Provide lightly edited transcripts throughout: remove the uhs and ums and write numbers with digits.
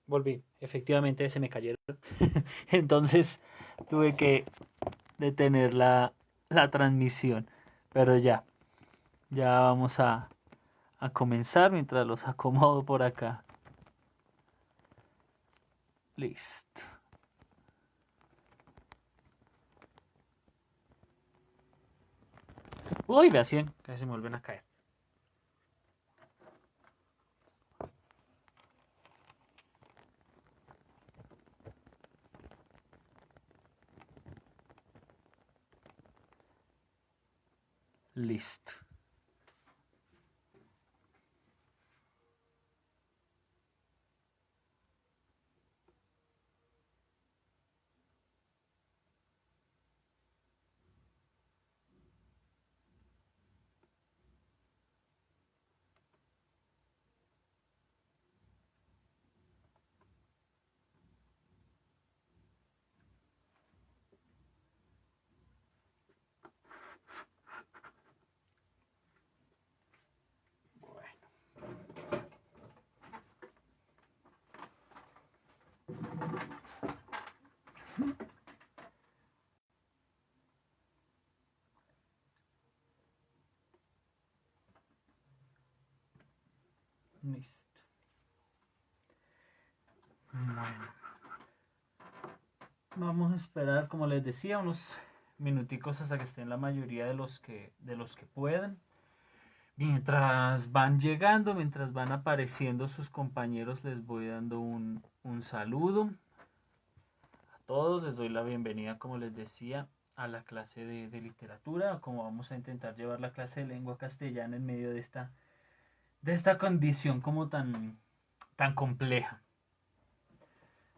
volví. Efectivamente se me cayeron. Entonces tuve que detener la transmisión. Pero ya vamos a comenzar mientras los acomodo por acá. Listo. Uy, vea 100, casi se me vuelven a caer. Listo. Listo. Bueno. Vamos a esperar, como les decía, unos minuticos hasta que estén la mayoría de los que puedan. Mientras van llegando, mientras van apareciendo sus compañeros, les voy dando un saludo a todos. Les doy la bienvenida, como les decía, a la clase de literatura, como vamos a intentar llevar la clase de lengua castellana en medio de esta condición como tan compleja,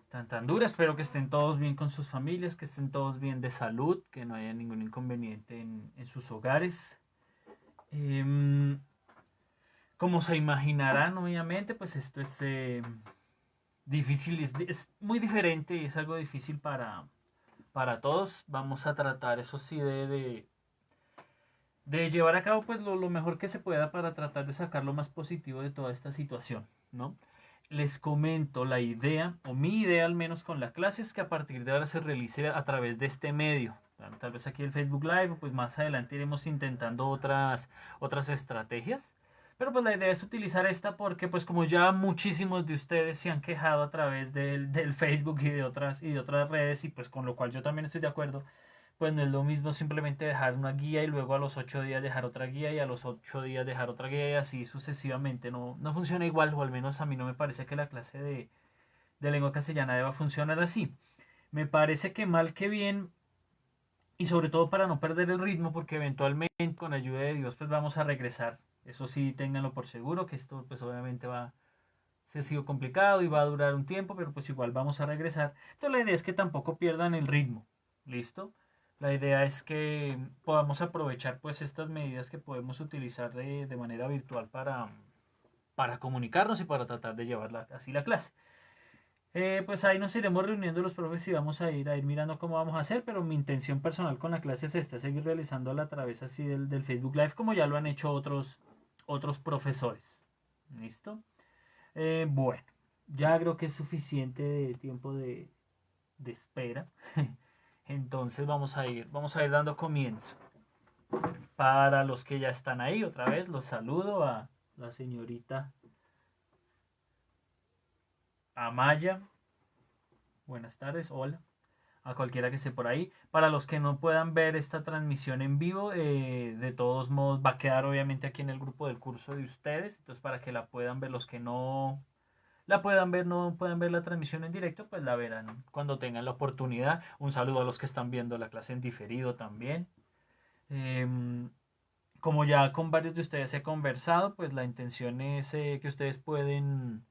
tan dura. Espero que estén todos bien con sus familias, que estén todos bien de salud, que no haya ningún inconveniente en sus hogares. Eh, Como se imaginarán, obviamente, pues esto es difícil, es muy diferente y es algo difícil para todos. Vamos a tratar, eso sí, de llevar a cabo pues lo mejor que se pueda para tratar de sacar lo más positivo de toda esta situación, ¿no? Les comento la idea, o mi idea al menos con la clase, es que a partir de ahora se realice a través de este medio. Tal vez aquí el Facebook Live, pues más adelante iremos intentando otras estrategias. Pero pues la idea es utilizar esta porque pues como ya muchísimos de ustedes se han quejado a través del Facebook y de otras redes, y pues con lo cual yo también estoy de acuerdo, pues no es lo mismo simplemente dejar una guía y luego a los 8 días dejar otra guía y a los 8 días dejar otra guía y así sucesivamente. No funciona igual, o al menos a mí no me parece que la clase de lengua castellana deba funcionar así. Me parece que mal que bien, y sobre todo para no perder el ritmo, porque eventualmente con ayuda de Dios pues vamos a regresar. Eso sí, ténganlo por seguro, que esto pues obviamente se ha sido complicado y va a durar un tiempo, pero pues igual vamos a regresar. Entonces la idea es que tampoco pierdan el ritmo. ¿Listo? La idea es que podamos aprovechar pues estas medidas que podemos utilizar de manera virtual para comunicarnos y para tratar de llevar así la clase. Pues ahí nos iremos reuniendo los profes y vamos a ir mirando cómo vamos a hacer, pero mi intención personal con la clase es esta, seguir realizándola a través así del Facebook Live, como ya lo han hecho otros profesores. ¿Listo? Bueno, ya creo que es suficiente de tiempo de espera. Entonces vamos a ir dando comienzo. Para los que ya están ahí, otra vez los saludo a la señorita Amaya. Buenas tardes, hola. A cualquiera que esté por ahí. Para los que no puedan ver esta transmisión en vivo, de todos modos va a quedar obviamente aquí en el grupo del curso de ustedes. Entonces para que la puedan ver los que no la puedan ver, no puedan ver la transmisión en directo, pues la verán cuando tengan la oportunidad. Un saludo a los que están viendo la clase en diferido también. Como ya con varios de ustedes he conversado, pues la intención es que ustedes pueden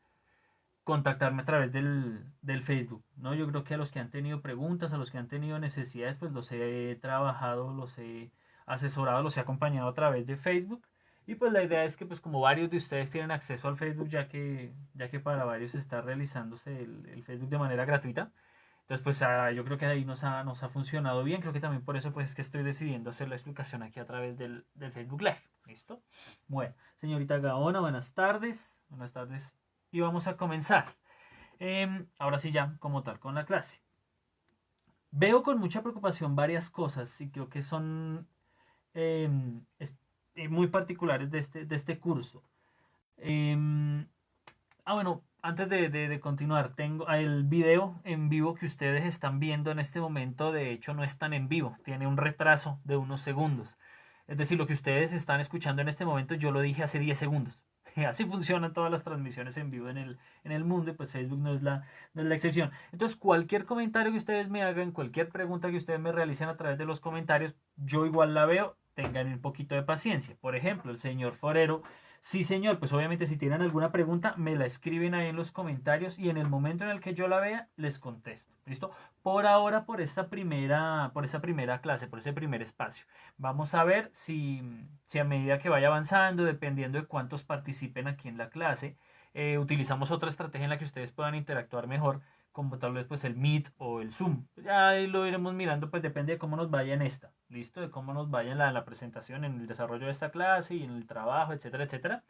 contactarme a través del Facebook, ¿no? Yo creo que a los que han tenido preguntas, a los que han tenido necesidades, pues los he trabajado, los he asesorado, los he acompañado a través de Facebook. Y pues la idea es que pues como varios de ustedes tienen acceso al Facebook, ya que para varios está realizándose el Facebook de manera gratuita, entonces pues yo creo que ahí nos ha funcionado bien. Creo que también por eso pues es que estoy decidiendo hacer la explicación aquí a través del Facebook Live. ¿Listo? Bueno, señorita Gaona, buenas tardes. Buenas tardes. Y vamos a comenzar. Ahora sí ya, como tal, con la clase. Veo con mucha preocupación varias cosas y creo que son muy particulares de este curso. Em, bueno, antes de continuar, tengo el video en vivo que ustedes están viendo en este momento. De hecho, no es tan en vivo, tiene un retraso de unos segundos. Es decir, lo que ustedes están escuchando en este momento, yo lo dije hace 10 segundos. Así funcionan todas las transmisiones en vivo en el mundo y pues Facebook no es la excepción. Entonces, cualquier comentario que ustedes me hagan, cualquier pregunta que ustedes me realicen a través de los comentarios, yo igual la veo, tengan un poquito de paciencia. Por ejemplo, el señor Forero. Sí, señor, pues obviamente si tienen alguna pregunta, me la escriben ahí en los comentarios y en el momento en el que yo la vea, les contesto. ¿Listo? Por ahora, por esta primera clase, por este primer espacio. Vamos a ver si a medida que vaya avanzando, dependiendo de cuántos participen aquí en la clase, utilizamos otra estrategia en la que ustedes puedan interactuar mejor, como tal vez pues el Meet o el Zoom. Ya ahí lo iremos mirando, pues depende de cómo nos vaya en esta, ¿listo? De cómo nos vaya en la presentación, en el desarrollo de esta clase y en el trabajo, etcétera, etcétera.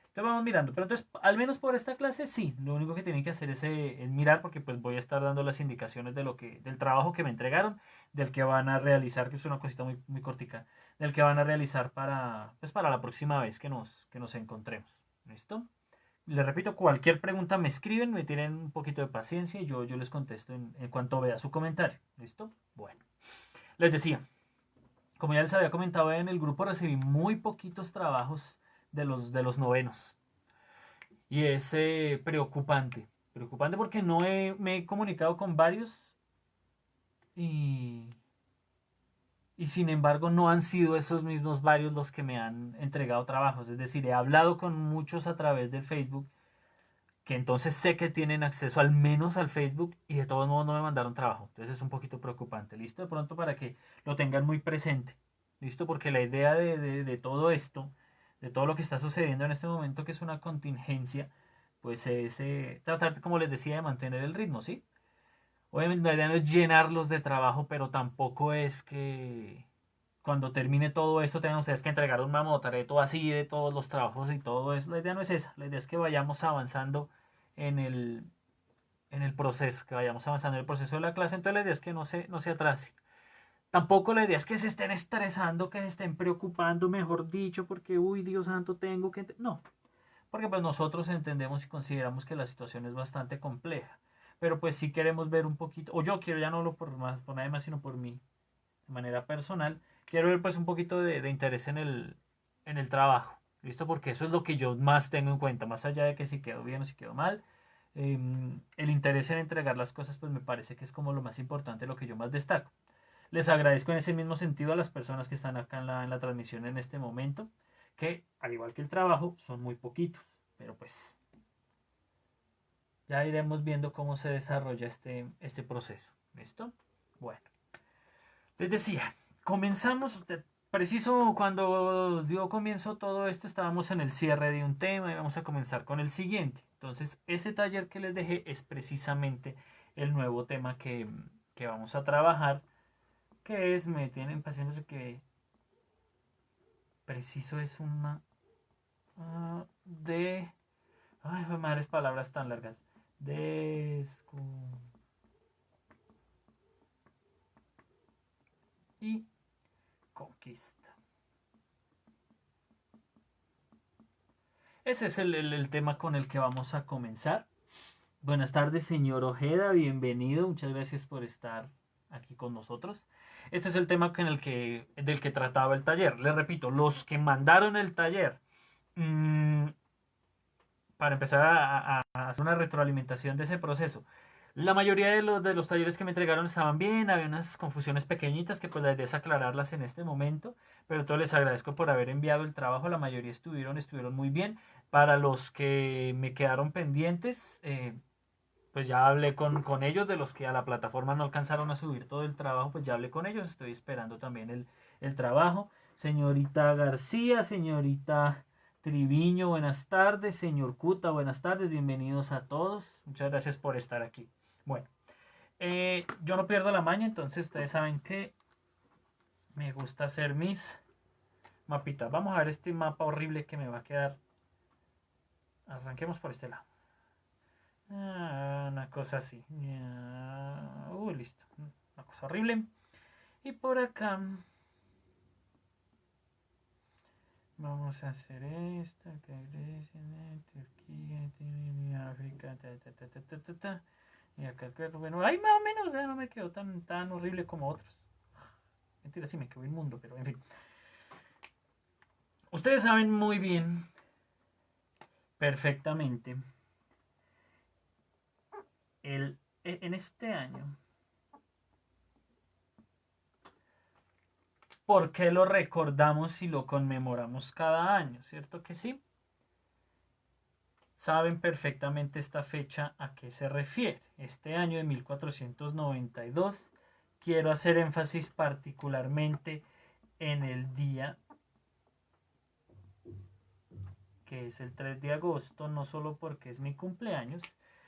Entonces vamos mirando, pero entonces al menos por esta clase sí, lo único que tienen que hacer es mirar porque pues voy a estar dando las indicaciones del trabajo que me entregaron, del que van a realizar, que es una cosita muy, muy cortica, del que van a realizar para la próxima vez que nos encontremos. ¿Listo? Les repito, cualquier pregunta me escriben, me tienen un poquito de paciencia y yo les contesto en cuanto vea su comentario. ¿Listo? Bueno, les decía, como ya les había comentado en el grupo, recibí muy poquitos trabajos de los novenos. Y es preocupante. Preocupante porque me he comunicado con varios y, y sin embargo no han sido esos mismos varios los que me han entregado trabajos. Es decir, he hablado con muchos a través de Facebook que entonces sé que tienen acceso al menos al Facebook y de todos modos no me mandaron trabajo. Entonces es un poquito preocupante. ¿Listo? De pronto para que lo tengan muy presente. ¿Listo? Porque la idea de todo esto, de todo lo que está sucediendo en este momento, que es una contingencia, pues es tratar, como les decía, de mantener el ritmo, ¿sí? Obviamente la idea no es llenarlos de trabajo, pero tampoco es que cuando termine todo esto tengan ustedes que entregar un mamotreto así de todos los trabajos y todo eso. La idea no es esa, la idea es que vayamos avanzando en el, en el proceso, que vayamos avanzando en el proceso de la clase. Entonces la idea es que no se atrase. Tampoco la idea es que se estén estresando, que se estén preocupando, mejor dicho, porque, uy, Dios santo, tengo que... No, porque pues nosotros entendemos y consideramos que la situación es bastante compleja. Pero pues sí queremos ver un poquito, o yo quiero ya no lo por nadie más, sino por mí, de manera personal, quiero ver pues un poquito de interés en el trabajo. ¿Listo? Porque eso es lo que yo más tengo en cuenta, más allá de que si quedó bien o si quedó mal. El interés en entregar las cosas pues me parece que es como lo más importante, lo que yo más destaco. Les agradezco en ese mismo sentido a las personas que están acá en la transmisión en este momento, que al igual que el trabajo son muy poquitos, pero pues ya iremos viendo cómo se desarrolla este proceso. ¿Listo? Bueno, les decía, comenzamos, preciso cuando dio comienzo todo esto, estábamos en el cierre de un tema y vamos a comenzar con el siguiente. Entonces, ese taller que les dejé es precisamente el nuevo tema que vamos a trabajar, que es, me tienen paciencia que preciso es una de... Ay, fue madres palabras tan largas. Descu... Y conquista. Ese es el tema con el que vamos a comenzar. Buenas tardes, señor Ojeda, bienvenido. Muchas gracias por estar aquí con nosotros. Este es el tema del que trataba el taller. Les repito, los que mandaron el taller, mmm, para empezar a hacer una retroalimentación de ese proceso. La mayoría de los talleres que me entregaron estaban bien, había unas confusiones pequeñitas que pues la idea es aclararlas en este momento, pero todos les agradezco por haber enviado el trabajo, la mayoría estuvieron muy bien. Para los que me quedaron pendientes, pues ya hablé con ellos, de los que a la plataforma no alcanzaron a subir todo el trabajo, pues ya hablé con ellos, estoy esperando también el trabajo. Señorita García, señorita Triviño, buenas tardes. Señor Cuta, buenas tardes. Bienvenidos a todos. Muchas gracias por estar aquí. Bueno, yo no pierdo la maña, entonces ustedes saben que me gusta hacer mis mapitas. Vamos a ver este mapa horrible que me va a quedar. Arranquemos por este lado. cosa así. Listo. Una cosa horrible. Y por acá vamos a hacer esta, que Grecia, Turquía, África, y acá, bueno, ahí más o menos, no me quedó tan horrible como otros. Mentira, sí me quedó inmundo, pero en fin. Ustedes saben muy bien, perfectamente, en este año, ¿por qué lo recordamos y lo conmemoramos cada año? ¿Cierto que sí? Saben perfectamente esta fecha a qué se refiere. Este año de 1492, quiero hacer énfasis particularmente en el día que es el 3 de agosto, no solo porque es mi cumpleaños,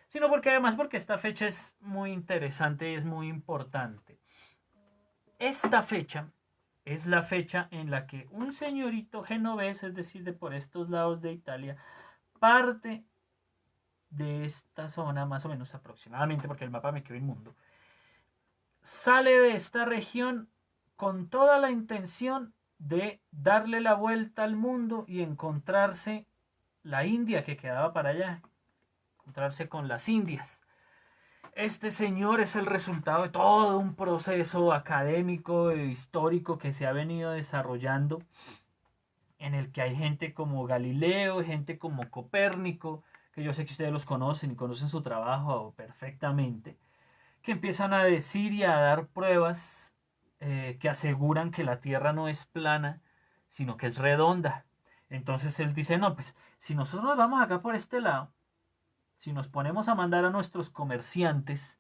sino porque además porque esta fecha es muy interesante y es muy importante. Esta fecha es la fecha en la que un señorito genovés, es decir, de por estos lados de Italia, parte de esta zona, más o menos aproximadamente, porque el mapa me quedó inmundo, sale de esta región con toda la intención de darle la vuelta al mundo y encontrarse la India que quedaba para allá, encontrarse con las Indias. Este señor es el resultado de todo un proceso académico e histórico que se ha venido desarrollando, en el que hay gente como Galileo, gente como Copérnico, que yo sé que ustedes los conocen y conocen su trabajo perfectamente, que empiezan a decir y a dar pruebas que aseguran que la Tierra no es plana, sino que es redonda. Entonces él dice, no, pues si nosotros nos vamos acá por este lado, si nos ponemos a mandar a nuestros comerciantes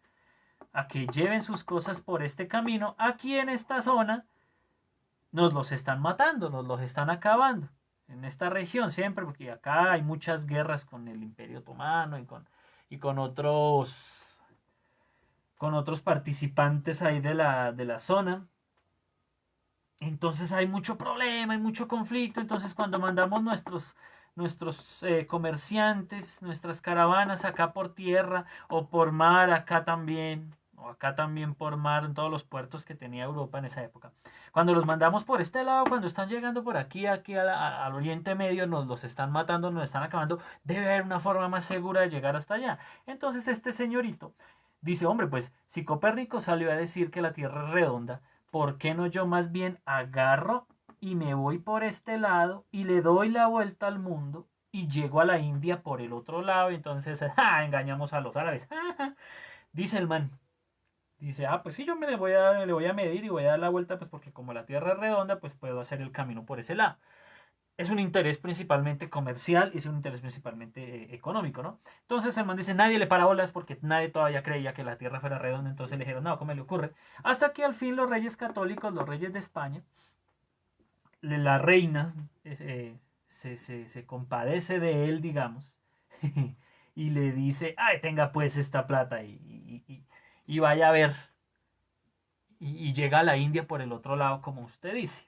a que lleven sus cosas por este camino, aquí en esta zona nos los están matando, nos los están acabando. En esta región siempre, porque acá hay muchas guerras con el Imperio Otomano y con otros participantes ahí de la zona. Entonces hay mucho problema, hay mucho conflicto. Entonces cuando mandamos nuestros comerciantes, nuestras caravanas acá por tierra o por mar, acá también, o acá también por mar, en todos los puertos que tenía Europa en esa época. Cuando los mandamos por este lado, cuando están llegando por aquí al Oriente Medio, nos los están matando, nos están acabando, debe haber una forma más segura de llegar hasta allá. Entonces este señorito dice, hombre, pues si Copérnico salió a decir que la Tierra es redonda, ¿por qué no yo más bien agarro y me voy por este lado y le doy la vuelta al mundo y llego a la India por el otro lado? Y entonces engañamos a los árabes. Dice el man. Dice, pues sí, yo le voy a medir y voy a dar la vuelta, pues porque como la Tierra es redonda, pues puedo hacer el camino por ese lado. Es un interés principalmente comercial y es un interés principalmente económico, ¿no? Entonces el man dice, nadie le para bolas porque nadie todavía creía que la Tierra fuera redonda, entonces le dijeron, no, ¿cómo le ocurre? Hasta que al fin los reyes católicos, los reyes de España, la reina se compadece de él, digamos, y le dice, ay, tenga pues esta plata y vaya a ver, y llega a la India por el otro lado, como usted dice.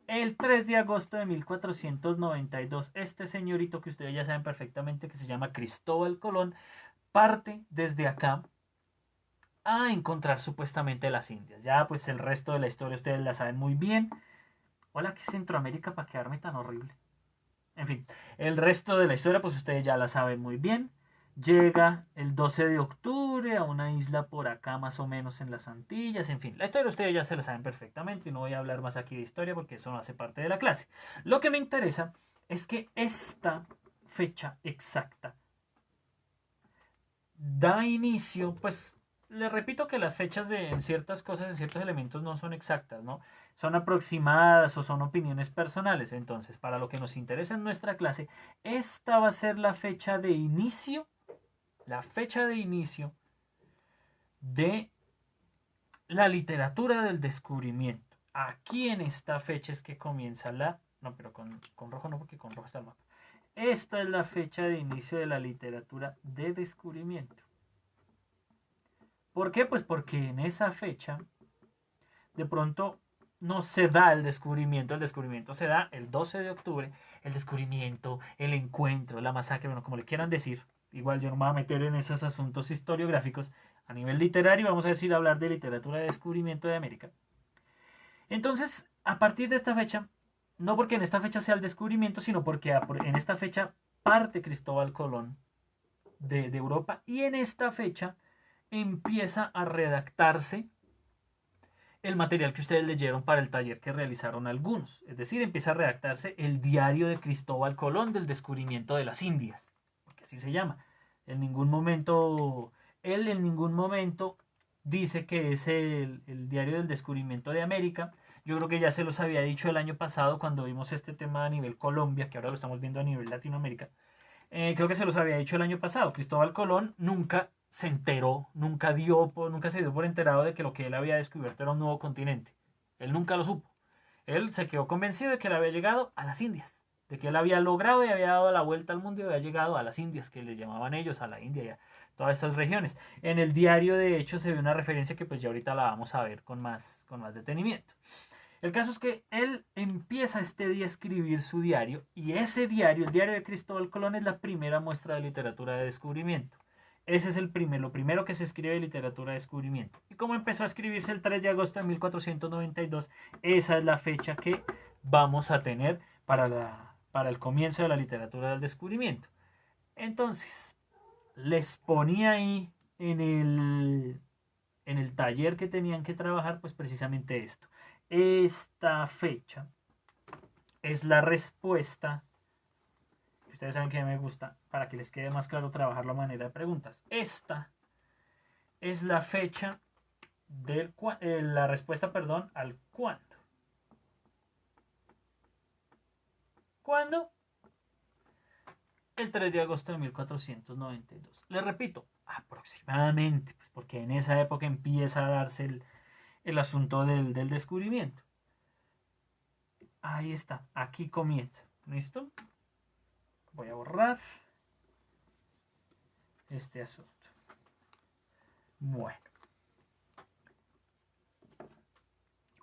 El 3 de agosto de 1492, este señorito que ustedes ya saben perfectamente que se llama Cristóbal Colón, parte desde acá a encontrar supuestamente las Indias. Ya pues el resto de la historia ustedes la saben muy bien. Hola, ¿qué Centroamérica para quedarme tan horrible? En fin, el resto de la historia pues ustedes ya la saben muy bien. Llega el 12 de octubre a una isla por acá más o menos en las Antillas. En fin, la historia ustedes ya se la saben perfectamente y no voy a hablar más aquí de historia porque eso no hace parte de la clase. Lo que me interesa es que esta fecha exacta da inicio, pues le repito que las fechas en ciertas cosas, en ciertos elementos no son exactas, ¿no? Son aproximadas o son opiniones personales. Entonces, para lo que nos interesa en nuestra clase, esta va a ser la fecha de inicio de la literatura del descubrimiento. Aquí en esta fecha es que comienza no, pero con rojo no, porque con rojo está el mapa. Esta es la fecha de inicio de la literatura de descubrimiento. ¿Por qué? Pues porque en esa fecha de pronto no se da el descubrimiento se da el 12 de octubre, el descubrimiento, el encuentro, la masacre, bueno, como le quieran decir, igual yo no me voy a meter en esos asuntos historiográficos. A nivel literario, vamos a decir, hablar de literatura de descubrimiento de América. Entonces, a partir de esta fecha, no porque en esta fecha sea el descubrimiento, sino porque en esta fecha parte Cristóbal Colón de Europa, y en esta fecha empieza a redactarse el material que ustedes leyeron para el taller que realizaron algunos. Es decir, empieza a redactarse el diario de Cristóbal Colón del descubrimiento de las Indias, porque así se llama. En ningún momento, él en ningún momento dice que es el diario del descubrimiento de América. Yo creo que ya se los había dicho el año pasado cuando vimos este tema a nivel Colombia, que ahora lo estamos viendo a nivel Latinoamérica. Creo que se los había dicho el año pasado. Cristóbal Colón nunca se enteró, nunca se dio por enterado de que lo que él había descubierto era un nuevo continente. Él nunca lo supo. Él se quedó convencido de que él había llegado a las Indias, de que él había logrado y había dado la vuelta al mundo y había llegado a las Indias, que le llamaban ellos, a la India y a todas estas regiones. En el diario, de hecho, se ve una referencia que pues ya ahorita la vamos a ver con más detenimiento. El caso es que él empieza este día a escribir su diario, y ese diario, el diario de Cristóbal Colón, es la primera muestra de literatura de descubrimiento. Ese es lo primero que se escribe de literatura de descubrimiento. Y como empezó a escribirse el 3 de agosto de 1492, esa es la fecha que vamos a tener para el comienzo de la literatura del descubrimiento. Entonces, les ponía ahí en el taller que tenían que trabajar, pues precisamente esto. Esta fecha es la respuesta. Ustedes saben que me gusta, para que les quede más claro, trabajar la manera de preguntas. Esta es la fecha la respuesta, perdón, al cuándo. ¿Cuándo? El 3 de agosto de 1492. Les repito, aproximadamente, pues porque en esa época empieza a darse el asunto del descubrimiento. Ahí está, aquí comienza. ¿Listo? Voy a borrar este asunto. Bueno.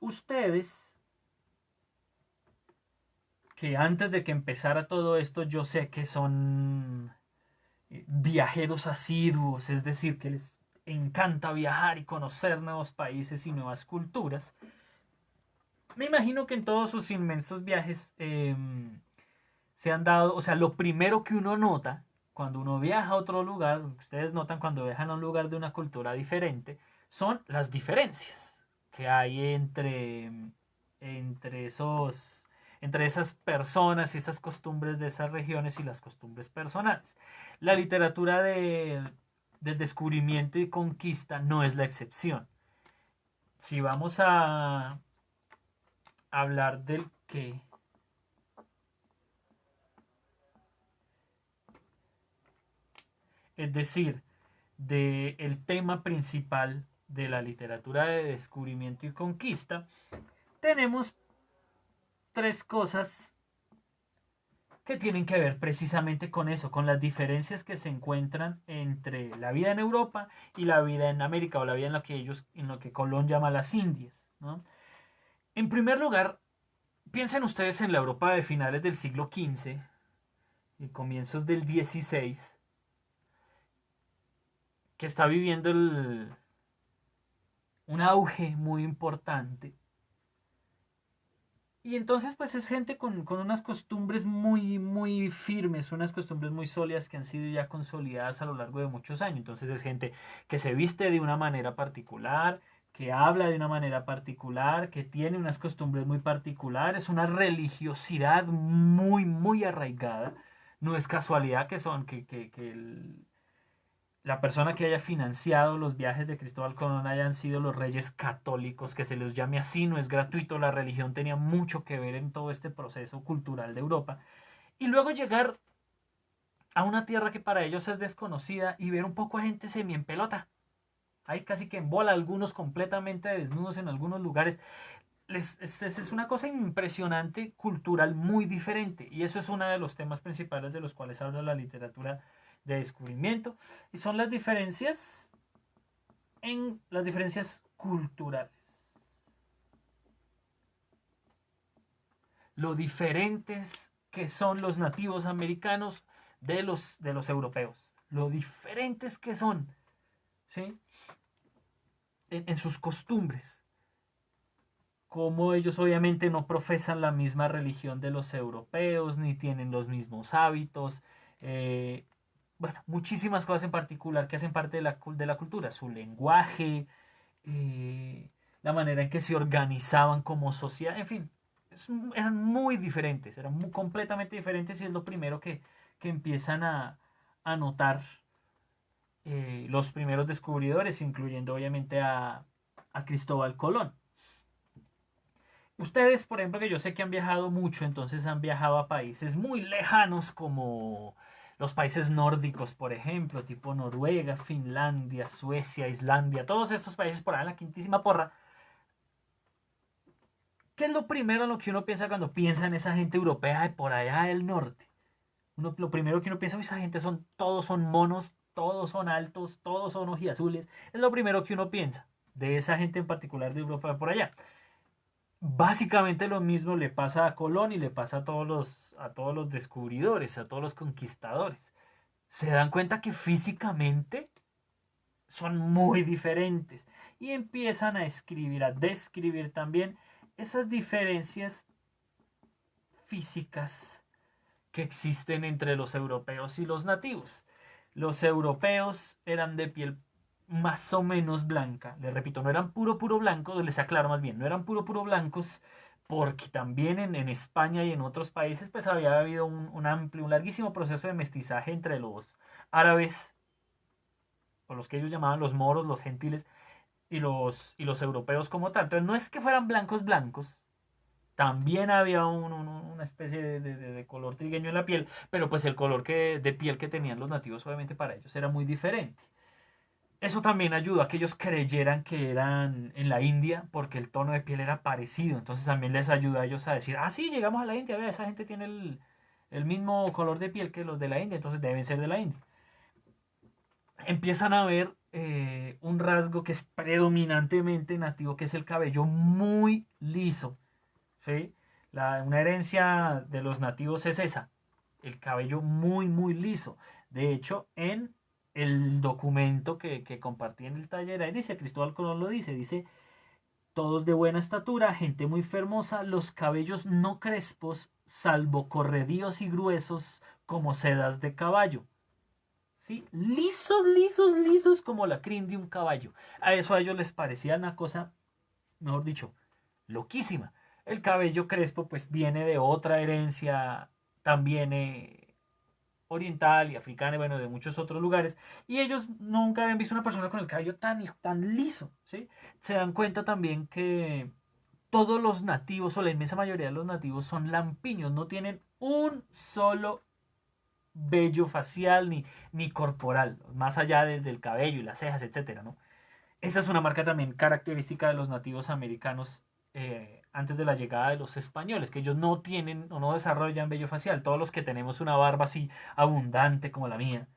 Ustedes, que antes de que empezara todo esto, yo sé que son viajeros asiduos, es decir, que les encanta viajar y conocer nuevos países y nuevas culturas. Me imagino que en todos sus inmensos viajes se han dado, o sea, lo primero que uno nota cuando uno viaja a otro lugar, ustedes notan cuando viajan a un lugar de una cultura diferente, son las diferencias que hay entre esas personas y esas costumbres de esas regiones y las costumbres personales. La literatura del descubrimiento y conquista no es la excepción. Si vamos a hablar del que es decir, del tema principal de la literatura de descubrimiento y conquista, tenemos tres cosas que tienen que ver precisamente con eso, con las diferencias que se encuentran entre la vida en Europa y la vida en América, o la vida en lo que Colón llama las Indias, ¿no? En primer lugar, piensen ustedes en la Europa de finales del siglo XV y comienzos del XVI, que está viviendo un auge muy importante. Y entonces pues es gente con unas costumbres muy, muy firmes, unas costumbres muy sólidas que han sido ya consolidadas a lo largo de muchos años. Entonces es gente que se viste de una manera particular, que habla de una manera particular, que tiene unas costumbres muy particulares, una religiosidad muy, muy arraigada. No es casualidad que la persona que haya financiado los viajes de Cristóbal Colón hayan sido los reyes católicos, que se los llame así, no es gratuito, la religión tenía mucho que ver en todo este proceso cultural de Europa. Y luego llegar a una tierra que para ellos es desconocida y ver un poco a gente semi en pelota. Hay casi que en bola, algunos completamente desnudos en algunos lugares. Es una cosa impresionante, cultural, muy diferente. Y eso es uno de los temas principales de los cuales habla la literatura de descubrimiento, y son las diferencias culturales, lo diferentes que son los nativos americanos de los europeos. lo diferentes que son, ¿sí? En sus costumbres. Como ellos obviamente no profesan la misma religión de los europeos, ni tienen los mismos hábitos, bueno, muchísimas cosas en particular que hacen parte de la cultura, su lenguaje, eh, la manera en que se organizaban como sociedad, en fin, eran muy diferentes, eran completamente diferentes y es lo primero que empiezan a notar los primeros descubridores, incluyendo obviamente a Cristóbal Colón. Ustedes, por ejemplo, que yo sé que han viajado mucho, entonces han viajado a países muy lejanos como los países nórdicos, por ejemplo, tipo Noruega, Finlandia, Suecia, Islandia, todos estos países por ahí en la quintísima porra. ¿Qué es lo primero en lo que uno piensa cuando piensa en esa gente europea de por allá del norte? Lo primero que uno piensa, esa gente todos son monos, todos son altos, todos son ojiazules. Es lo primero que uno piensa de esa gente en particular de Europa de por allá. Básicamente lo mismo le pasa a Colón y le pasa a todos los descubridores, a todos los conquistadores. Se dan cuenta que físicamente son muy diferentes y empiezan a escribir, a describir también esas diferencias físicas que existen entre los europeos y los nativos. Los europeos eran de piel más o menos blanca. Les repito, no eran puro blancos, les aclaro más bien, no eran puro blancos, porque también en España y en otros países pues había habido un amplio, un larguísimo proceso de mestizaje entre los árabes, o los que ellos llamaban los moros, los gentiles, y los europeos como tal. Entonces no es que fueran blancos blancos, también había una especie de color trigueño en la piel, pero pues el color de piel que tenían los nativos obviamente para ellos era muy diferente. Eso también ayudó a que ellos creyeran que eran en la India porque el tono de piel era parecido. Entonces también les ayudó a ellos a decir, ah, sí, llegamos a la India, vea, esa gente tiene el mismo color de piel que los de la India, entonces deben ser de la India. Empiezan a ver un rasgo que es predominantemente nativo, que es el cabello muy liso. ¿Sí? Una herencia de los nativos es esa, el cabello muy liso. De hecho, en el documento que compartí en el taller, ahí dice, Cristóbal Colón lo dice, todos de buena estatura, gente muy fermosa, los cabellos no crespos, salvo corredíos y gruesos como sedas de caballo. ¿Sí? Lisos como la crin de un caballo. A eso a ellos les parecía una cosa, mejor dicho, loquísima. El cabello crespo pues viene de otra herencia también oriental y africana, y bueno, de muchos otros lugares, y ellos nunca habían visto una persona con el cabello tan liso, ¿sí? Se dan cuenta también que todos los nativos, o la inmensa mayoría de los nativos, son lampiños, no tienen un solo vello facial ni corporal, más allá del cabello y las cejas, etcétera, ¿no? Esa es una marca también característica de los nativos americanos antes de la llegada de los españoles, que ellos no tienen o no desarrollan vello facial. Todos los que tenemos una barba así abundante como la mía,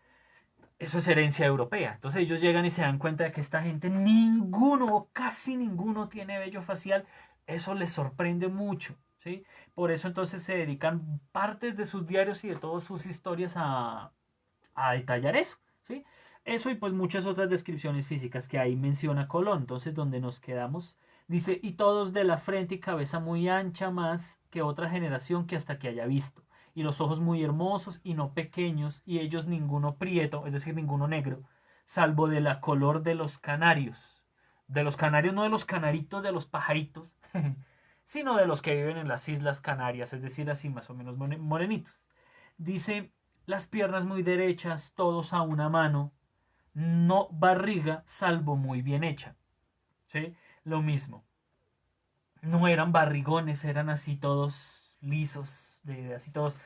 eso es herencia europea. Entonces ellos llegan y se dan cuenta de que esta gente ninguno o casi ninguno tiene vello facial. Eso les sorprende mucho, ¿sí? Por eso entonces se dedican partes de sus diarios y de todas sus historias a detallar eso, ¿sí? Eso y pues muchas otras descripciones físicas que ahí menciona Colón. Entonces, donde nos quedamos, dice, y todos de la frente y cabeza muy ancha más que otra generación que hasta que haya visto. Y los ojos muy hermosos y no pequeños, y ellos ninguno prieto, es decir, ninguno negro, salvo de la color de los canarios. De los canarios, no de los canaritos, de los pajaritos, sino de los que viven en las Islas Canarias, es decir, así más o menos morenitos. Dice, las piernas muy derechas, todos a una mano, no barriga, salvo muy bien hecha. ¿Sí? Lo mismo. No eran barrigones, eran así todos lisos, así todos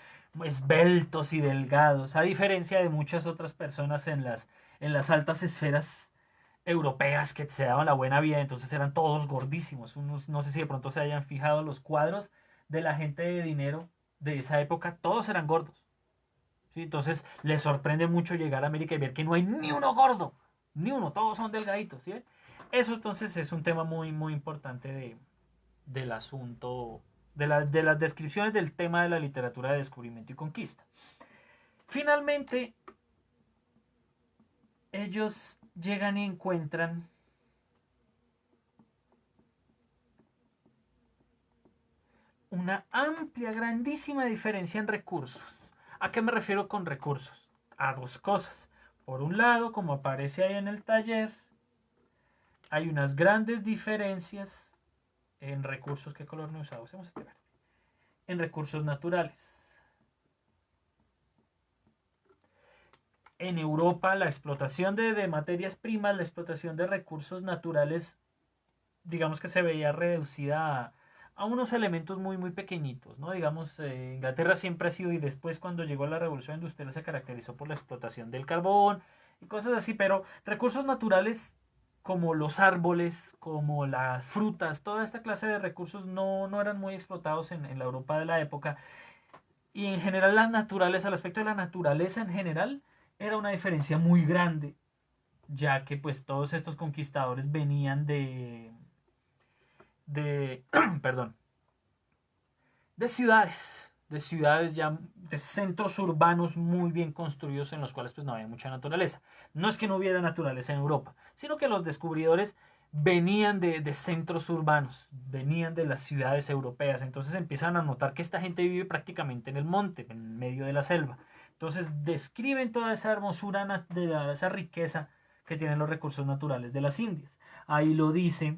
esbeltos y delgados, a diferencia de muchas otras personas en las altas esferas europeas que se daban la buena vida, entonces eran todos gordísimos. Unos, no sé si de pronto se hayan fijado los cuadros de la gente de dinero de esa época, todos eran gordos. ¿Sí? Entonces les sorprende mucho llegar a América y ver que no hay ni uno gordo, ni uno, todos son delgaditos. ¿Sí? Eso entonces es un tema muy importante del asunto, de las descripciones del tema de la literatura de descubrimiento y conquista. Finalmente, ellos llegan y encuentran una amplia, grandísima diferencia en recursos. ¿A qué me refiero con recursos? A dos cosas. Por un lado, como aparece ahí en el taller, hay unas grandes diferencias en recursos. ¿Qué color no he usado? Usemos este verde. En recursos naturales. En Europa, la explotación de materias primas, la explotación de recursos naturales, digamos que se veía reducida a unos elementos muy, muy pequeñitos, ¿no? Digamos, Inglaterra siempre ha sido, y después cuando llegó la revolución industrial se caracterizó por la explotación del carbón y cosas así, pero recursos naturales como los árboles, como las frutas, toda esta clase de recursos no eran muy explotados en la Europa de la época. Y en general la naturaleza, el aspecto de la naturaleza en general, era una diferencia muy grande, ya que pues todos estos conquistadores venían de perdón, de ciudades ya, de centros urbanos muy bien construidos en los cuales pues no había mucha naturaleza. No es que no hubiera naturaleza en Europa, sino que los descubridores venían de centros urbanos, venían de las ciudades europeas, entonces empiezan a notar que esta gente vive prácticamente en el monte, en medio de la selva. Entonces describen toda esa hermosura, esa riqueza que tienen los recursos naturales de las Indias. Ahí lo dice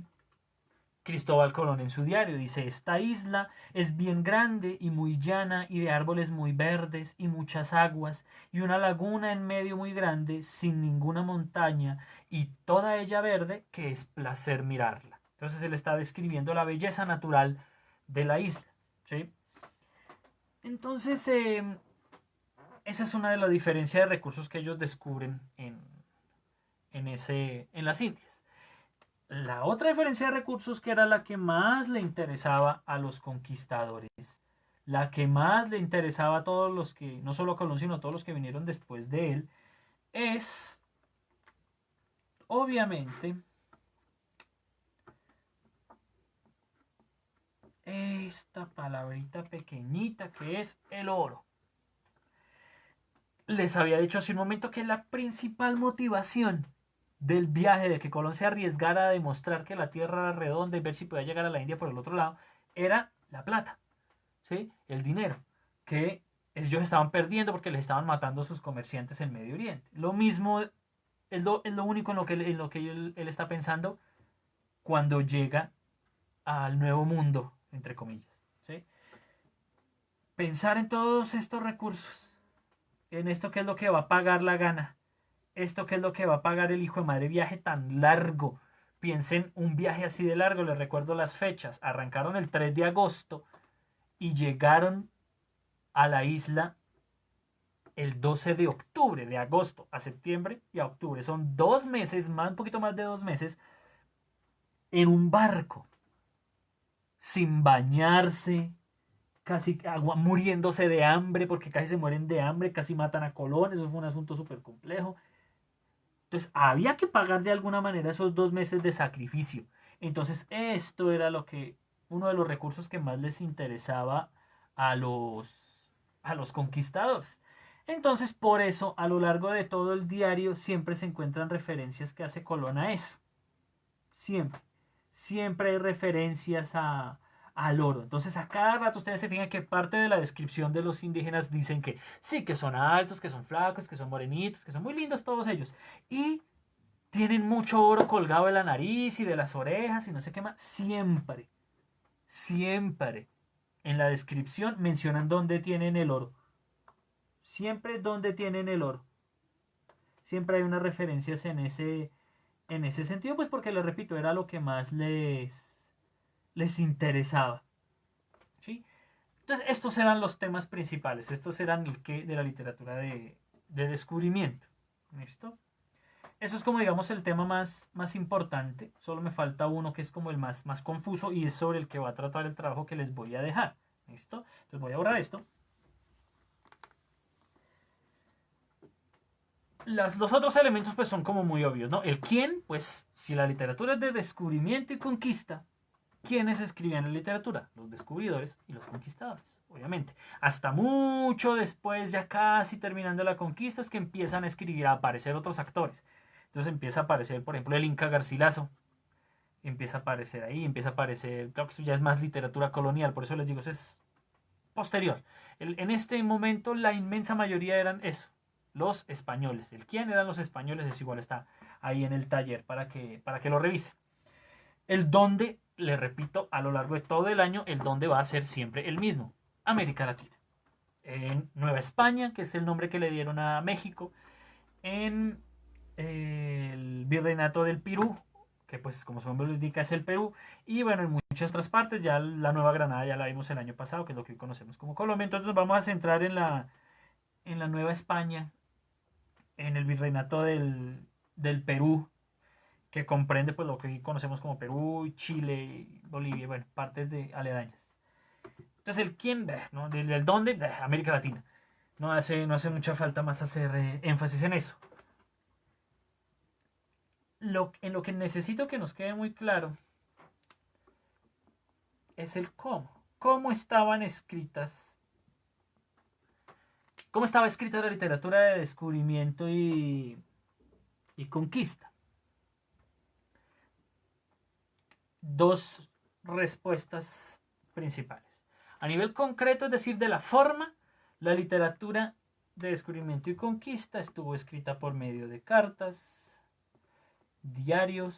Cristóbal Colón en su diario, dice: esta isla es bien grande y muy llana y de árboles muy verdes y muchas aguas y una laguna en medio muy grande sin ninguna montaña y toda ella verde que es placer mirarla. Entonces él está describiendo la belleza natural de la isla, ¿sí? Entonces esa es una de las diferencias de recursos que ellos descubren en las Indias. La otra diferencia de recursos, que era la que más le interesaba a los conquistadores, la que más le interesaba a todos los que, no solo a Colón, sino a todos los que vinieron después de él, es obviamente esta palabrita pequeñita que es el oro. Les había dicho hace un momento que la principal motivación del viaje, de que Colón se arriesgara a demostrar que la Tierra era redonda y ver si podía llegar a la India por el otro lado, era la plata, ¿sí? El dinero, que ellos estaban perdiendo porque les estaban matando a sus comerciantes en Medio Oriente. Lo mismo es lo único en lo que él está pensando cuando llega al nuevo mundo, entre comillas, ¿sí? Pensar en todos estos recursos, en esto que es lo que va a pagar la gana, esto que es lo que va a pagar el hijo de madre viaje tan largo. Piensen un viaje así de largo, les recuerdo las fechas. Arrancaron el 3 de agosto y llegaron a la isla el 12 de octubre, de agosto a septiembre y a octubre. Son 2 meses, un poquito más de 2 meses, en un barco, sin bañarse, casi muriéndose de hambre, porque casi se mueren de hambre, casi matan a Colón. Eso fue un asunto súper complejo. Entonces había que pagar de alguna manera esos 2 meses de sacrificio. Entonces esto era uno de los recursos que más les interesaba a los conquistadores. Entonces por eso a lo largo de todo el diario siempre se encuentran referencias que hace Colón a eso. Siempre. Siempre hay referencias al oro. Entonces a cada rato ustedes se fijan que parte de la descripción de los indígenas dicen que sí, que son altos, que son flacos, que son morenitos, que son muy lindos todos ellos. Y tienen mucho oro colgado de la nariz y de las orejas y no sé qué más. Siempre, siempre en la descripción mencionan dónde tienen el oro. Siempre dónde tienen el oro. Siempre hay unas referencias en ese sentido, pues porque les repito, era lo que más les interesaba. ¿Sí? Entonces, estos eran los temas principales. Estos eran el que de la literatura de descubrimiento. ¿Listo? Eso es como, digamos, el tema más importante. Solo me falta uno que es como el más confuso y es sobre el que va a tratar el trabajo que les voy a dejar. ¿Listo? Entonces voy a borrar esto. Los otros elementos pues son como muy obvios, ¿no? El quién, pues si la literatura es de descubrimiento y conquista, ¿quiénes escribían la literatura? Los descubridores y los conquistadores, obviamente. Hasta mucho después, ya casi terminando la conquista, es que empiezan a escribir, a aparecer otros actores. Entonces empieza a aparecer, por ejemplo, el Inca Garcilaso, empieza a aparecer ahí, empieza a aparecer, creo que eso ya es más literatura colonial, por eso les digo, eso es posterior. En este momento la inmensa mayoría eran eso, los españoles. El quién eran los españoles es igual, está ahí en el taller para que lo revise. El dónde, le repito, a lo largo de todo el año, el dónde va a ser siempre el mismo, América Latina. En Nueva España, que es el nombre que le dieron a México, en el Virreinato del Perú, que pues como su nombre lo indica es el Perú, y bueno, en muchas otras partes, ya la Nueva Granada ya la vimos el año pasado, que es lo que hoy conocemos como Colombia. Entonces nos vamos a centrar en la Nueva España, en el Virreinato del Perú, que comprende pues lo que hoy conocemos como Perú, Chile, Bolivia, bueno, partes de aledañas. Entonces el quién, ¿no? del dónde, América Latina. No hace mucha falta más hacer énfasis en eso. En lo que necesito que nos quede muy claro es el cómo. ¿Cómo estaban escritas? ¿Cómo estaba escrita la literatura de descubrimiento y conquista? Dos respuestas principales. A nivel concreto, es decir, de la forma, la literatura de descubrimiento y conquista estuvo escrita por medio de cartas, diarios,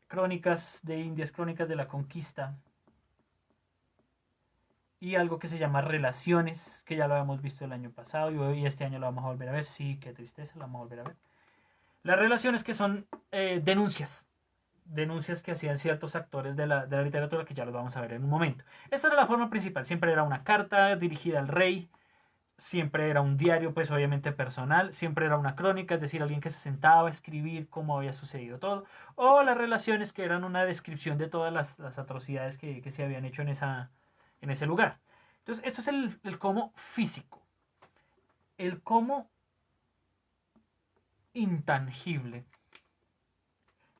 crónicas de Indias, crónicas de la conquista y algo que se llama relaciones, que ya lo habíamos visto el año pasado y hoy este año lo vamos a volver a ver. Sí, qué tristeza, lo vamos a volver a ver. Las relaciones que son denuncias que hacían ciertos actores de la literatura, que ya los vamos a ver en un momento. Esta era la forma principal, siempre era una carta dirigida al rey, siempre era un diario, pues obviamente personal, siempre era una crónica, es decir, alguien que se sentaba a escribir cómo había sucedido todo, o las relaciones que eran una descripción de todas las atrocidades que se habían hecho en ese lugar. Entonces, esto es el cómo físico, el cómo intangible,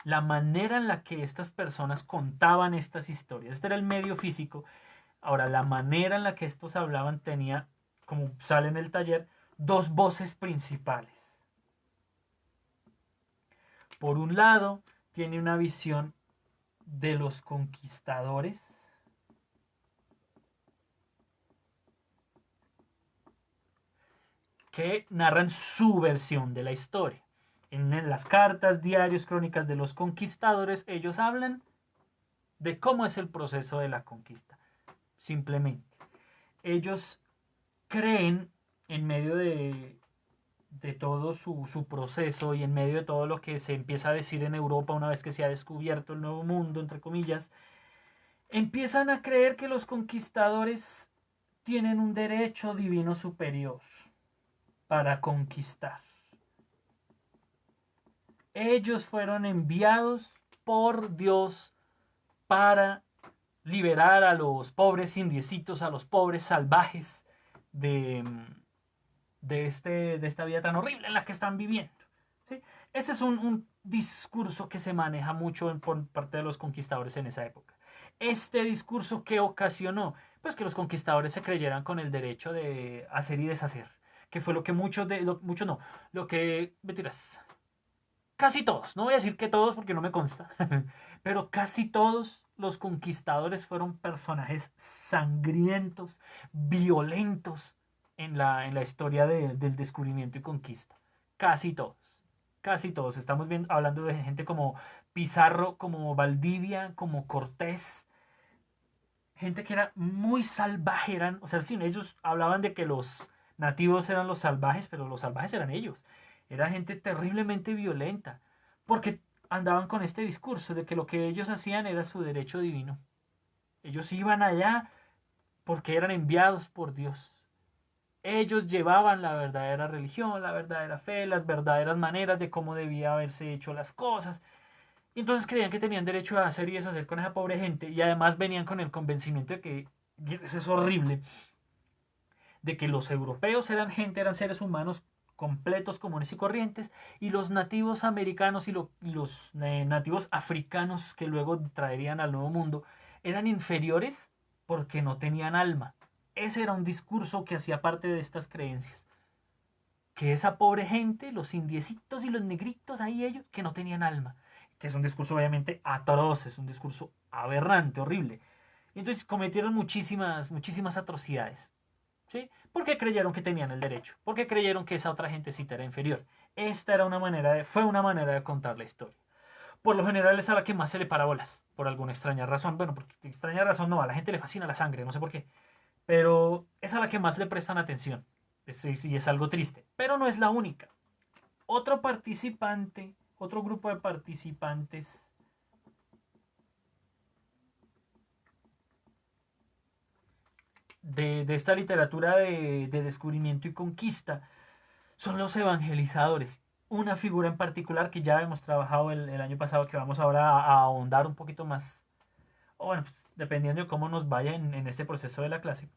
la manera en la que estas personas contaban estas historias. Este era el medio físico. Ahora, la manera en la que estos hablaban tenía, como sale en el taller, dos voces principales. Por un lado, tiene una visión de los conquistadores, que narran su versión de la historia. En las cartas, diarios, crónicas de los conquistadores, ellos hablan de cómo es el proceso de la conquista. Simplemente. Ellos creen, en medio de todo su proceso y en medio de todo lo que se empieza a decir en Europa una vez que se ha descubierto el nuevo mundo, entre comillas, empiezan a creer que los conquistadores tienen un derecho divino superior para conquistar. Ellos fueron enviados por Dios para liberar a los pobres indiecitos, a los pobres salvajes de esta vida tan horrible en la que están viviendo. ¿Sí? Ese es un discurso que se maneja mucho por parte de los conquistadores en esa época. Este discurso que ocasionó, pues que los conquistadores se creyeran con el derecho de hacer y deshacer, que fue lo que lo que, mentiras, casi todos, no voy a decir que todos porque no me consta, pero casi todos los conquistadores fueron personajes sangrientos, violentos en la historia del descubrimiento y conquista. Casi todos, casi todos. Estamos hablando de gente como Pizarro, como Valdivia, como Cortés, gente que era muy salvaje, o sea, sí, ellos hablaban de que los nativos eran los salvajes, pero los salvajes eran ellos. Era gente terriblemente violenta, porque andaban con este discurso de que lo que ellos hacían era su derecho divino. Ellos iban allá porque eran enviados por Dios. Ellos llevaban la verdadera religión, la verdadera fe, las verdaderas maneras de cómo debía haberse hecho las cosas. Y entonces creían que tenían derecho a hacer y deshacer con esa pobre gente. Y además venían con el convencimiento de que, y eso es horrible, de que los europeos eran seres humanos completos, comunes y corrientes, y los nativos americanos y los nativos africanos que luego traerían al Nuevo Mundo eran inferiores porque no tenían alma. Ese era un discurso que hacía parte de estas creencias. que esa pobre gente, los indiecitos y los negritos ahí ellos, que no tenían alma, que es un discurso obviamente atroz, es un discurso aberrante, horrible. Y entonces cometieron muchísimas atrocidades, ¿sí? Porque creyeron que tenían el derecho, porque creyeron que esa otra gentecita era inferior. Esta era fue una manera de contar la historia. Por lo general es a la que más se le para bolas, por alguna extraña razón. Bueno, porque extraña razón no, a la gente le fascina la sangre, no sé por qué. Pero es a la que más le prestan atención. Y es algo triste. Pero no es la única. Otro participante, otro grupo de participantes de esta literatura de descubrimiento y conquista son los evangelizadores. Una figura en particular que ya hemos trabajado el año pasado, que vamos ahora a ahondar un poquito más, o bueno, pues, dependiendo de cómo nos vaya en este proceso de la clase,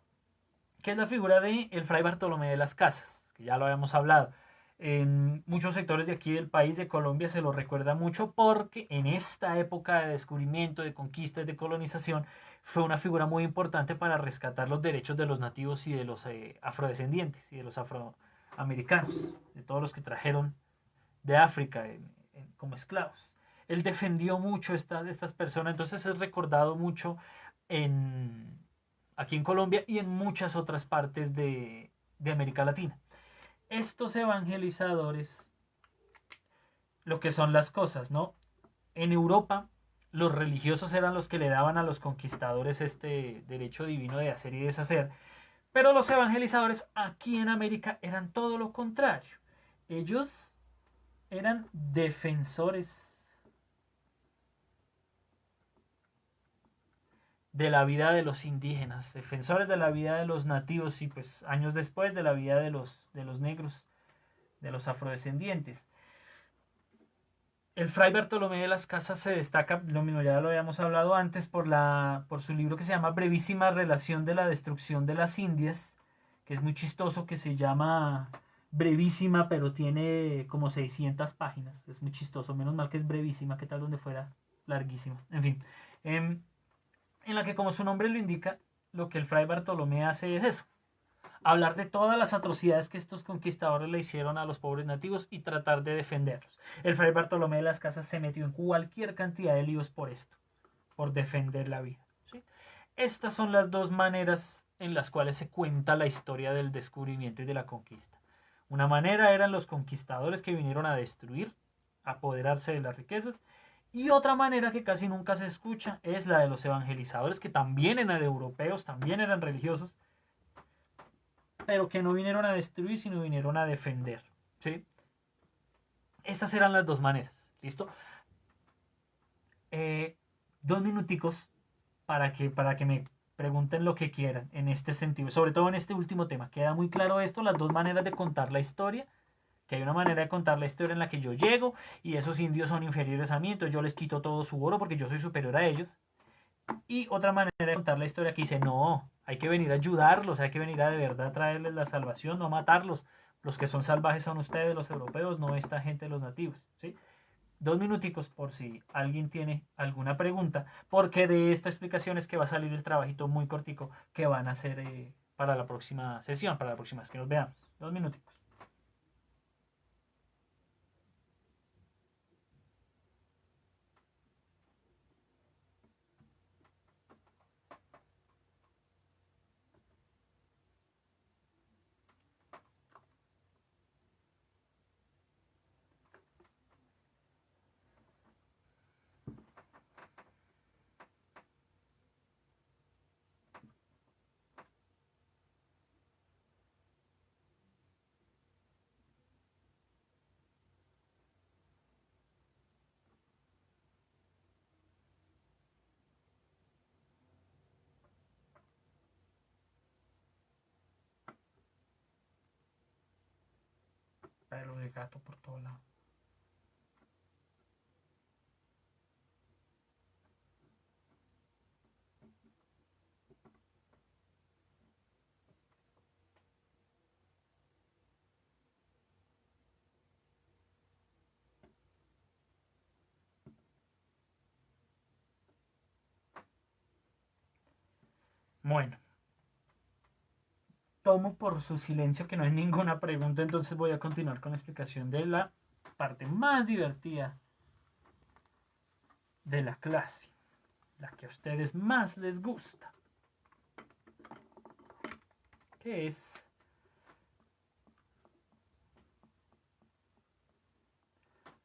que es la figura de el fray Bartolomé de las Casas, que ya lo habíamos hablado. En muchos sectores de aquí del país, de Colombia, se lo recuerda mucho porque en esta época de descubrimiento, de conquista y de colonización, fue una figura muy importante para rescatar los derechos de los nativos y de los afrodescendientes y de los afroamericanos, de todos los que trajeron de África como esclavos. Él defendió mucho estas personas, entonces es recordado mucho en, aquí en Colombia y en muchas otras partes de América Latina. Estos evangelizadores, lo que son las cosas, ¿no? En Europa, los religiosos eran los que le daban a los conquistadores este derecho divino de hacer y deshacer, pero los evangelizadores aquí en América eran todo lo contrario. Ellos eran defensores de la vida de los indígenas, defensores de la vida de los nativos y pues años después de la vida de los negros, de los afrodescendientes. El fray Bartolomé de las Casas se destaca, lo mismo ya lo habíamos hablado antes, por su libro que se llama Brevísima Relación de la Destrucción de las Indias, que es muy chistoso, que se llama brevísima, pero tiene como 600 páginas. Es muy chistoso, menos mal que es brevísima, que tal donde fuera larguísima. En fin, en la que como su nombre lo indica, lo que el fray Bartolomé hace es eso, hablar de todas las atrocidades que estos conquistadores le hicieron a los pobres nativos y tratar de defenderlos. El fray Bartolomé de las Casas se metió en cualquier cantidad de líos por esto, por defender la vida. ¿Sí? Estas son las dos maneras en las cuales se cuenta la historia del descubrimiento y de la conquista. Una manera eran los conquistadores que vinieron a destruir, a apoderarse de las riquezas, y otra manera que casi nunca se escucha es la de los evangelizadores, que también eran europeos, también eran religiosos, pero que no vinieron a destruir, sino vinieron a defender. ¿Sí? Estas eran las dos maneras. ¿Listo? 2 minuticos para que me pregunten lo que quieran en este sentido, sobre todo en este último tema. Queda muy claro esto, las dos maneras de contar la historia, que hay una manera de contar la historia en la que yo llego y esos indios son inferiores a mí, entonces yo les quito todo su oro porque yo soy superior a ellos. Y otra manera de contar la historia que dice, no, hay que venir a ayudarlos, hay que venir a de verdad traerles la salvación, no matarlos. Los que son salvajes son ustedes, los europeos, no esta gente, los nativos. ¿Sí? 2 minuticos por si alguien tiene alguna pregunta, porque de esta explicación es que va a salir el trabajito muy cortico que van a hacer para la próxima sesión, para la próxima vez que nos veamos. 2 minuticos. Pelo de gato por todo lado. Bueno, tomo por su silencio que no hay ninguna pregunta, entonces voy a continuar con la explicación de la parte más divertida de la clase, la que a ustedes más les gusta, que es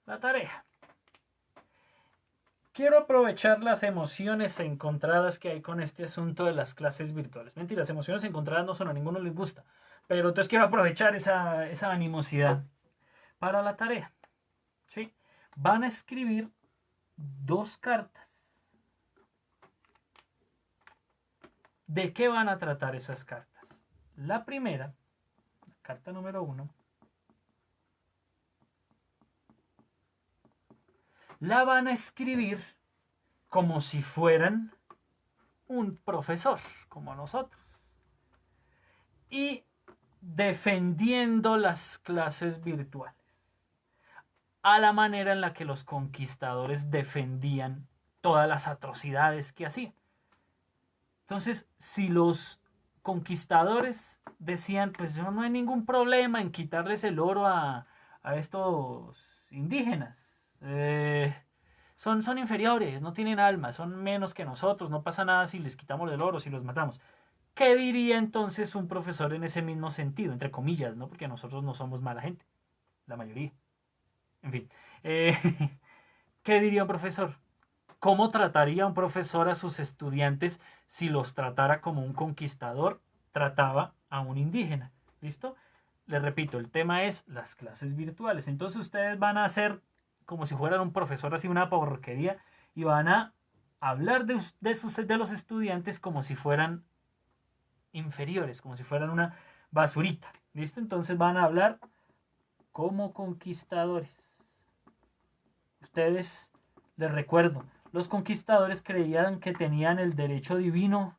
la tarea. Quiero aprovechar las emociones encontradas que hay con este asunto de las clases virtuales. Mentira, las emociones encontradas no son, a ninguno les gusta. Pero entonces quiero aprovechar esa animosidad para la tarea. ¿Sí? Van a escribir 2 cartas. ¿De qué van a tratar esas cartas? La primera, la carta número 1, la van a escribir como si fueran un profesor, como nosotros. Y defendiendo las clases virtuales, a la manera en la que los conquistadores defendían todas las atrocidades que hacían. Entonces, si los conquistadores decían, pues no hay ningún problema en quitarles el oro a estos indígenas, son inferiores, no tienen alma, son menos que nosotros, no pasa nada si les quitamos el oro, si los matamos. ¿Qué diría entonces un profesor en ese mismo sentido? Entre comillas, ¿no? Porque nosotros no somos mala gente, la mayoría. En fin, ¿qué diría un profesor? ¿Cómo trataría un profesor a sus estudiantes si los tratara como un conquistador trataba a un indígena? ¿Listo? Les repito, el tema es las clases virtuales. Entonces ustedes van a hacer como si fueran un profesor así, una porquería, y van a hablar de los estudiantes como si fueran inferiores, como si fueran una basurita. ¿Listo? Entonces van a hablar como conquistadores. Ustedes, les recuerdo, los conquistadores creían que tenían el derecho divino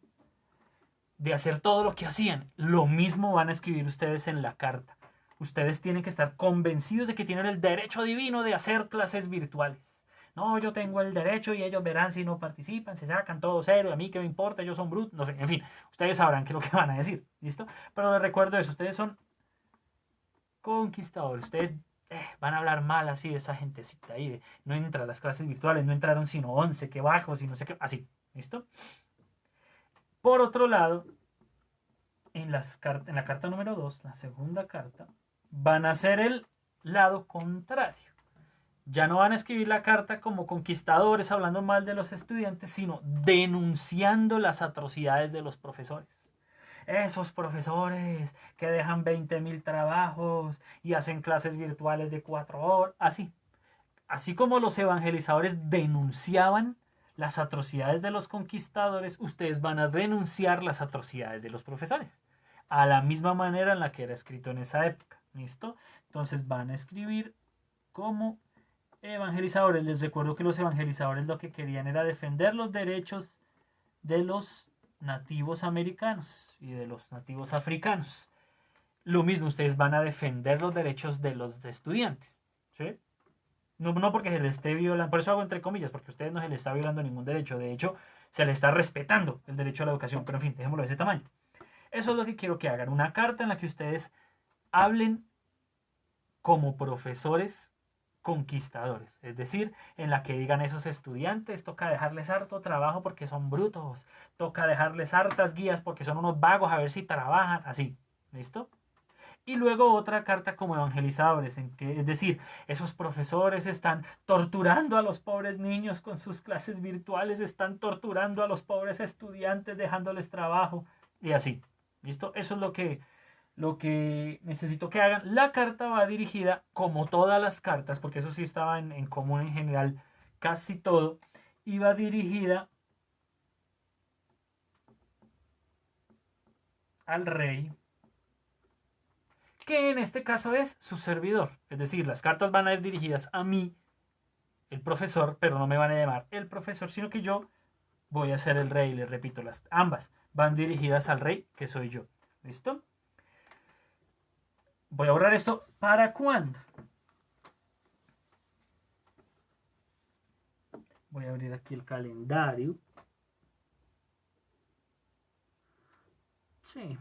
de hacer todo lo que hacían. Lo mismo van a escribir ustedes en la carta. Ustedes tienen que estar convencidos de que tienen el derecho divino de hacer clases virtuales. No, yo tengo el derecho y ellos verán si no participan, se sacan todo cero, a mí qué me importa, ellos son brutos, no sé, en fin, ustedes sabrán qué es lo que van a decir, ¿listo? Pero les recuerdo eso, ustedes son conquistadores, ustedes van a hablar mal así de esa gentecita ahí, de, no entra a las clases virtuales, no entraron sino 11, que bajos y no sé qué, así, ¿listo? Por otro lado, en la carta número 2, la segunda carta, van a ser el lado contrario. Ya no van a escribir la carta como conquistadores hablando mal de los estudiantes, sino denunciando las atrocidades de los profesores. Esos profesores que dejan 20.000 trabajos y hacen clases virtuales de 4 horas, así. Así como los evangelizadores denunciaban las atrocidades de los conquistadores, ustedes van a denunciar las atrocidades de los profesores. A la misma manera en la que era escrito en esa época. ¿Listo? Entonces van a escribir como evangelizadores. Les recuerdo que los evangelizadores lo que querían era defender los derechos de los nativos americanos y de los nativos africanos. Lo mismo, ustedes van a defender los derechos de los estudiantes. ¿Sí? No porque se les esté violando, por eso hago entre comillas, porque a ustedes no se les está violando ningún derecho. De hecho, se les está respetando el derecho a la educación. Pero en fin, dejémoslo de ese tamaño. Eso es lo que quiero que hagan. Una carta en la que ustedes hablen como profesores conquistadores, es decir, en la que digan esos estudiantes, toca dejarles harto trabajo porque son brutos, toca dejarles hartas guías porque son unos vagos a ver si trabajan, así, ¿listo? Y luego otra carta como evangelizadores, en que, es decir, esos profesores están torturando a los pobres niños con sus clases virtuales, están torturando a los pobres estudiantes dejándoles trabajo y así, ¿listo? Eso es lo que necesito que hagan. La carta va dirigida, como todas las cartas, porque eso sí estaba en común en general, casi todo, y va dirigida al rey, que en este caso es su servidor. Es decir, las cartas van a ir dirigidas a mí, el profesor, pero no me van a llamar el profesor, sino que yo voy a ser el rey. Les repito, ambas van dirigidas al rey, que soy yo. ¿Listo? Voy a borrar esto. ¿Para cuándo? Voy a abrir aquí el calendario. Sí.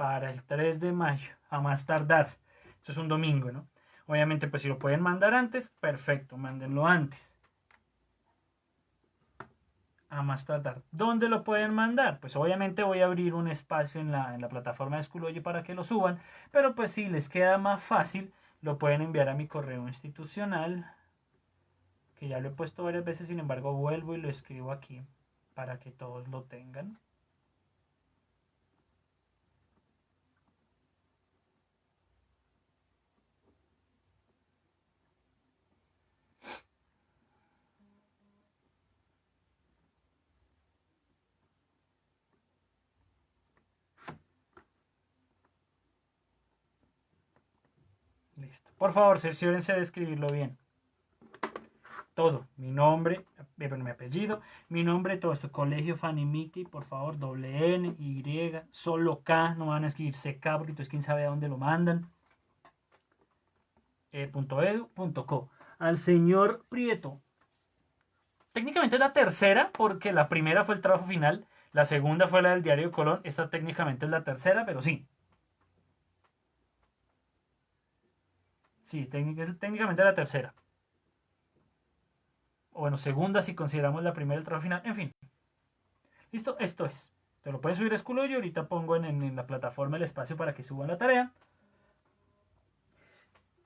para el 3 de mayo, a más tardar. Eso es un domingo, ¿no? Obviamente, pues si lo pueden mandar antes, perfecto, mándenlo antes. A más tardar. ¿Dónde lo pueden mandar? Pues obviamente voy a abrir un espacio en la plataforma de Schoology para que lo suban, pero pues si les queda más fácil, lo pueden enviar a mi correo institucional, que ya lo he puesto varias veces, sin embargo vuelvo y lo escribo aquí para que todos lo tengan. Listo. Por favor, cerciórense de escribirlo bien. Todo. Mi nombre, mi apellido, mi nombre, todo esto. Colegio Fanny Mickey, por favor, doble N, Y, solo K, no van a escribir CK porque entonces quién sabe a dónde lo mandan. .edu.co. Al señor Prieto. Técnicamente es la tercera porque la primera fue el trabajo final, la segunda fue la del Diario Colón, esta técnicamente es la tercera, pero sí. Sí, técnicamente la tercera. O bueno, segunda si consideramos la primera el trabajo final. En fin. Listo, esto es. Te lo puedes subir a Schoology. Ahorita pongo en la plataforma el espacio para que suban la tarea.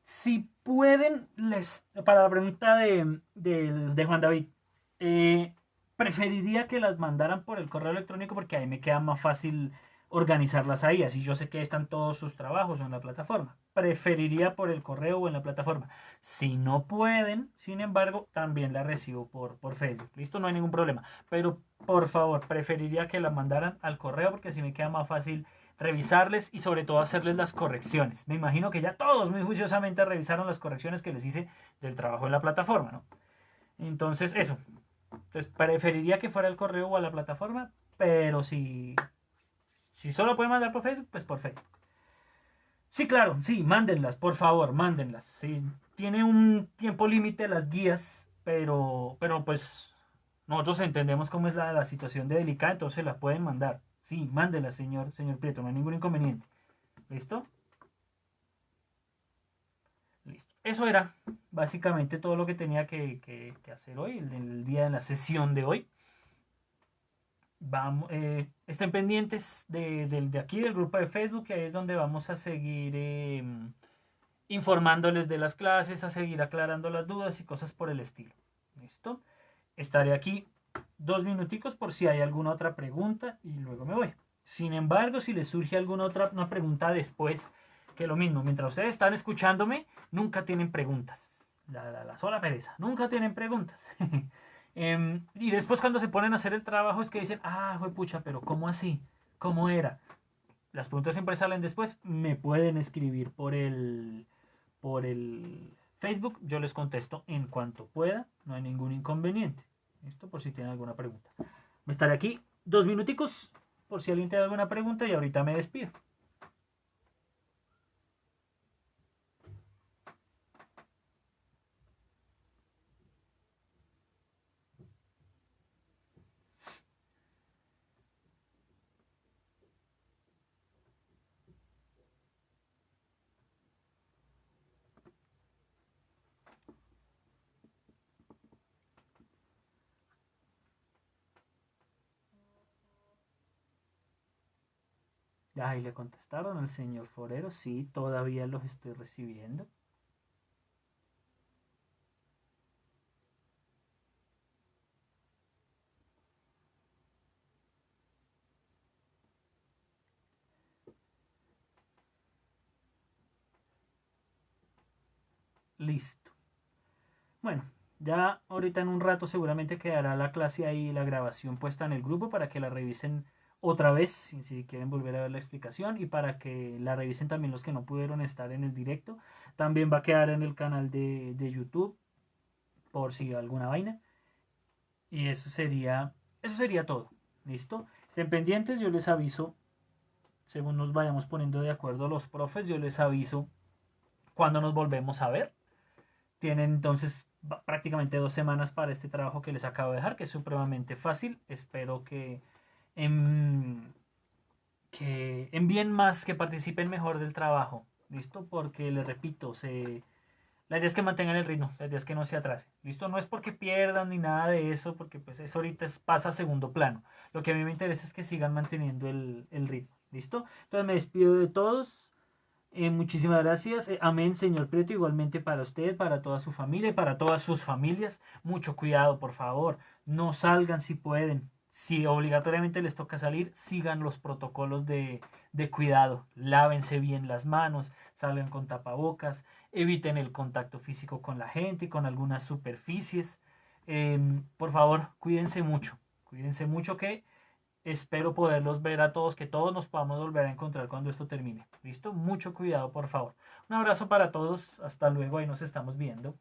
Si pueden, para la pregunta de Juan David, preferiría que las mandaran por el correo electrónico porque ahí me queda más fácil organizarlas ahí, así yo sé que están todos sus trabajos en la plataforma. Preferiría por el correo o en la plataforma. Si no pueden, sin embargo, también la recibo por Facebook. Listo, no hay ningún problema. Pero por favor, preferiría que la mandaran al correo porque así me queda más fácil revisarles y sobre todo hacerles las correcciones. Me imagino que ya todos muy juiciosamente revisaron las correcciones que les hice del trabajo en la plataforma, ¿no? Entonces, eso. Entonces, preferiría que fuera el correo o a la plataforma, pero si solo pueden mandar por Facebook, pues por Facebook. Sí, claro, sí, mándenlas, por favor, mándenlas. Sí, tiene un tiempo límite las guías, pero pues nosotros entendemos cómo es la situación de delicada, entonces la pueden mandar. Sí, mándenlas, señor Prieto, no hay ningún inconveniente. ¿Listo? Listo. Eso era básicamente todo lo que tenía que hacer hoy, el día de la sesión de hoy. Vamos, estén pendientes de aquí, del grupo de Facebook, que ahí es donde vamos a seguir informándoles de las clases, a seguir aclarando las dudas y cosas por el estilo. ¿Listo? Estaré aquí 2 minuticos por si hay alguna otra pregunta y luego me voy. Sin embargo, si les surge alguna otra una pregunta después, que lo mismo, mientras ustedes están escuchándome, nunca tienen preguntas. La sola pereza, nunca tienen preguntas. Y después cuando se ponen a hacer el trabajo es que dicen, pucha, pero ¿cómo así? ¿Cómo era? Las preguntas siempre salen después. Me pueden escribir por el Facebook. Yo les contesto en cuanto pueda. No hay ningún inconveniente. Esto por si tienen alguna pregunta. Me estaré aquí 2 minuticos por si alguien tiene alguna pregunta y ahorita me despido. Ahí le contestaron al señor Forero. Sí, todavía los estoy recibiendo. Listo. Bueno, ya ahorita en un rato seguramente quedará la clase ahí, la grabación puesta en el grupo para que la revisen otra vez, si quieren volver a ver la explicación, y para que la revisen también los que no pudieron estar en el directo. También va a quedar en el canal de YouTube, por si alguna vaina. Y eso sería todo. ¿Listo? Estén pendientes, yo les aviso, según nos vayamos poniendo de acuerdo los profes, yo les aviso cuando nos volvemos a ver. Tienen entonces prácticamente 2 semanas para este trabajo que les acabo de dejar, que es supremamente fácil. Espero que que envíen más, que participen mejor del trabajo, ¿listo? Porque les repito, la idea es que mantengan el ritmo, la idea es que no se atrase, ¿listo? No es porque pierdan ni nada de eso, porque pues eso ahorita pasa a segundo plano. Lo que a mí me interesa es que sigan manteniendo el ritmo, ¿listo? Entonces me despido de todos. Muchísimas gracias. Amén, señor Prieto. Igualmente para usted, para toda su familia y para todas sus familias. Mucho cuidado, por favor. No salgan si pueden. Si obligatoriamente les toca salir, sigan los protocolos de cuidado. Lávense bien las manos, salgan con tapabocas, eviten el contacto físico con la gente y con algunas superficies. Por favor, cuídense mucho. Cuídense mucho que espero poderlos ver a todos, que todos nos podamos volver a encontrar cuando esto termine. ¿Listo? Mucho cuidado, por favor. Un abrazo para todos. Hasta luego. Ahí nos estamos viendo.